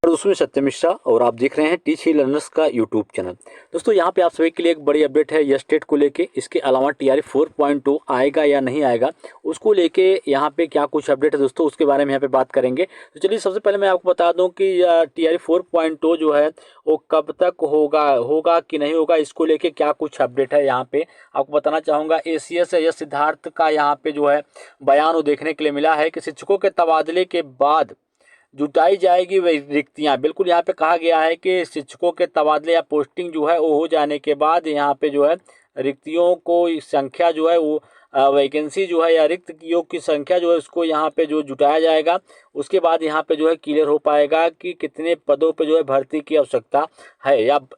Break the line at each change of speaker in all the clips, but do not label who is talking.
और उसमें सत्यम मिश्रा और आप देख रहे हैं टीच ही लर्नर्स का यूट्यूब चैनल। दोस्तों यहाँ पे आप सभी के लिए एक बड़ी अपडेट है यस टेट को लेके। इसके अलावा टीआरई 4.2 आएगा या नहीं आएगा, उसको लेके यहाँ पे क्या कुछ अपडेट है दोस्तों, उसके बारे में यहाँ पे बात करेंगे। तो चलिए सबसे पहले मैं आपको बता दूं कि टीआरई 4.2 जो है वो कब तक होगा कि नहीं होगा, इसको लेके क्या कुछ अपडेट है यहाँ पे आपको बताना चाहूँगा। एसीएस यस सिद्धार्थ का यहाँ पे जो है बयान वो देखने के लिए मिला है कि शिक्षकों के तबादले के बाद जुटाई जाएगी वही रिक्तियां। बिल्कुल यहाँ पे कहा गया है कि शिक्षकों के तबादले या पोस्टिंग जो है वो हो जाने के बाद यहाँ पे जो है रिक्तियों को संख्या जो है वो वैकेंसी जो है या रिक्तियों की संख्या जो है उसको यहाँ पे जो जुटाया जाएगा। उसके बाद यहाँ पे जो है क्लियर हो पाएगा कि कितने पदों पे जो है भर्ती की आवश्यकता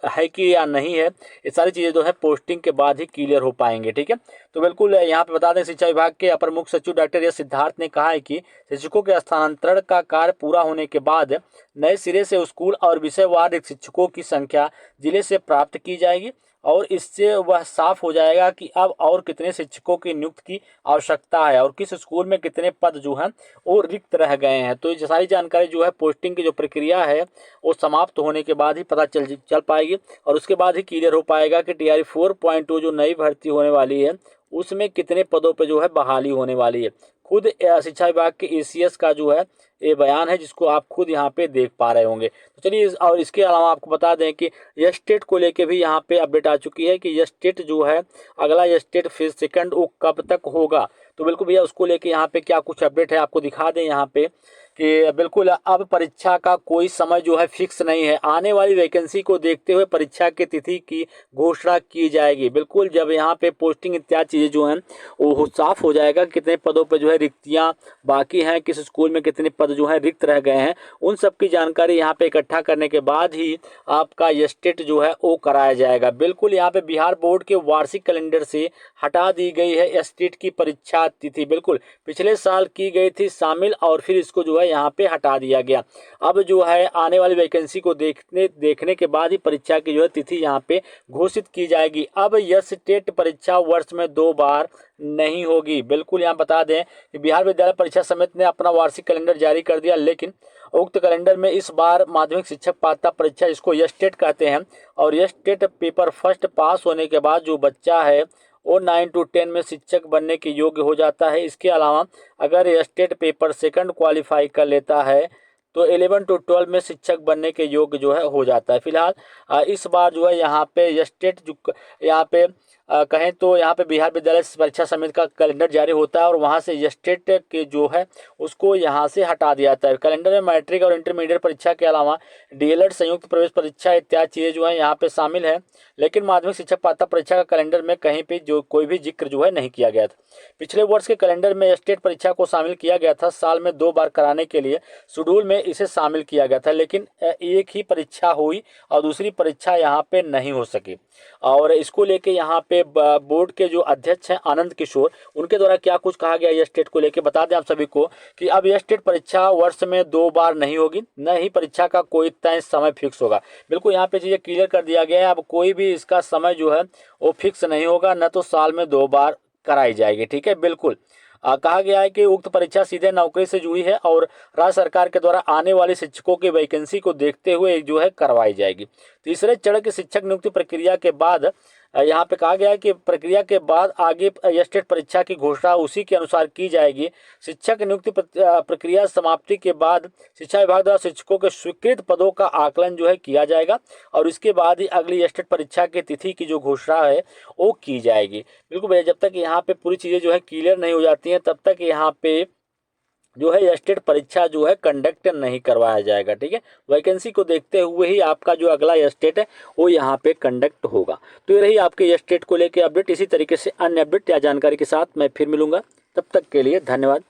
है कि या नहीं है। ये सारी चीज़ें जो है पोस्टिंग के बाद ही क्लियर हो पाएंगे। ठीक है, तो बिल्कुल यहाँ पे बता दें शिक्षा विभाग के अपर मुख्य सचिव डॉक्टर एस सिद्धार्थ ने कहा है कि शिक्षकों के स्थानांतरण का कार्य पूरा होने के बाद नए सिरे से स्कूल और विषयवार शिक्षकों की संख्या जिले से प्राप्त की जाएगी और इससे वह साफ हो जाएगा कि अब और कितने शिक्षकों की नियुक्ति की आवश्यकता है और किस स्कूल में कितने पद जो हैं वो रिक्त रह गए हैं। तो ये सारी जानकारी जो है पोस्टिंग की जो प्रक्रिया है वो समाप्त होने के बाद ही पता चल पाएगी और उसके बाद ही क्लियर हो पाएगा कि टीआरई 4.2 जो नई भर्ती होने वाली है उसमें कितने पदों पर जो है बहाली होने वाली है। खुद शिक्षा विभाग के एसीएस का जो है ये बयान है जिसको आप खुद यहाँ पे देख पा रहे होंगे। तो चलिए और इसके अलावा आपको बता दें कि यस टेट को लेके भी यहाँ पे अपडेट आ चुकी है कि यस टेट जो है अगला यस टेट फिर सेकंड वो कब तक होगा। तो बिल्कुल भैया उसको लेके यहाँ पे क्या कुछ अपडेट है आपको दिखा दें यहाँ पे कि बिल्कुल अब परीक्षा का कोई समय जो है फिक्स नहीं है। आने वाली वैकेंसी को देखते हुए परीक्षा की तिथि की घोषणा की जाएगी। बिल्कुल जब यहाँ पे पोस्टिंग इत्यादि चीज़ें जो हैं वो साफ हो जाएगा कितने पदों पर जो है रिक्तियाँ बाकी हैं, किस स्कूल में कितने पद जो है रिक्त रह गए हैं, उन सब की जानकारी यहाँ पे इकट्ठा करने के बाद ही आपका यस टेट जो है वो कराया जाएगा। बिल्कुल यहाँ पे बिहार बोर्ड के वार्षिक कैलेंडर से हटा दी गई है यस टेट की परीक्षा तिथि। बिल्कुल पिछले साल की गई थी शामिल और फिर इसको जो है यहाँ पे हटा दिया गया। अब जो है आने वाली वैकेंसी को देखने के बाद ही परीक्षा की जो है तिथि यहाँ पे घोषित की जाएगी। अब यस टेट परीक्षा वर्ष में 2 बार नहीं होगी। बिल्कुल यहाँ बता दें कि बिहार विद्यालय परीक्षा समिति ने अपना वार्षिक कैलेंडर जारी कर दिया, लेकिन उक्त कैलेंडर में इस बार माध्यमिक शिक्षक पात्रता परीक्षा इसको यस टेट कहते हैं और yes TET paper first pass होने के बाद जो बच्चा है वो 9 to 10 में शिक्षक बनने के योग्य हो जाता है। इसके अलावा अगर यस टेट पेपर सेकंड क्वालिफाई कर लेता है तो 11 to 12 में शिक्षक बनने के योग्य जो है हो जाता है। फिलहाल इस बार जो है यहाँ पे यस टेट जो यहाँ पे कहें तो यहाँ पे बिहार विद्यालय परीक्षा समिति का कैलेंडर जारी होता है और वहाँ से यस टेट के जो है उसको यहाँ से हटा दिया जाता है। कैलेंडर में मैट्रिक और इंटरमीडिएट परीक्षा के अलावा डीएलएड संयुक्त प्रवेश परीक्षा इत्यादि चीज़ें जो है यहाँ पे शामिल है, लेकिन माध्यमिक शिक्षक पात्रता परीक्षा का कैलेंडर में कहीं पे जो कोई भी जिक्र जो है नहीं किया गया था। पिछले वर्ष के कैलेंडर में यस टेट परीक्षा को शामिल किया गया था। साल में 2 बार कराने के लिए शेड्यूल में इसे शामिल किया गया था, लेकिन एक ही परीक्षा हुई और दूसरी परीक्षा यहाँ पे नहीं हो सकी। और इसको लेके यहाँ पे बोर्ड के जो अध्यक्ष हैं आनंद किशोर, उनके द्वारा क्या कुछ कहा गया यस टेट को लेके बता दें आप सभी को कि अब यस टेट परीक्षा वर्ष में 2 बार नहीं होगी, न ही परीक्षा का कोई तय समय फिक्स होगा। बिल्कुल यहाँ पे चीज़ें क्लियर कर दिया गया है। अब कोई भी इसका समय जो है वो फिक्स नहीं होगा, न तो साल में 2 बार कराई जाएगी। ठीक है, बिल्कुल कहा गया है कि उक्त परीक्षा सीधे नौकरी से जुड़ी है और राज्य सरकार के द्वारा आने वाले शिक्षकों की वैकेंसी को देखते हुए जो है करवाई जाएगी। तीसरे चरण की शिक्षक नियुक्ति प्रक्रिया के बाद यहाँ पे कहा गया है कि प्रक्रिया के बाद आगे यस टेट परीक्षा की घोषणा उसी के अनुसार की जाएगी। शिक्षक नियुक्ति प्रक्रिया समाप्ति के बाद शिक्षा विभाग द्वारा शिक्षकों के स्वीकृत पदों का आकलन जो है किया जाएगा और इसके बाद ही अगली यस टेट परीक्षा की तिथि की जो घोषणा है वो की जाएगी। बिल्कुल भैया, जब तक यहाँ पे पूरी चीज़ें जो है क्लियर नहीं हो जाती हैं तब तक यहाँ पे जो है यस टेट परीक्षा जो है कंडक्ट नहीं करवाया जाएगा। ठीक है, वैकेंसी को देखते हुए ही आपका जो अगला यस टेट है वो यहाँ पे कंडक्ट होगा। तो ये रही आपके यस टेट को लेके अपडेट। इसी तरीके से अन्य अपडेट या जानकारी के साथ मैं फिर मिलूंगा, तब तक के लिए धन्यवाद।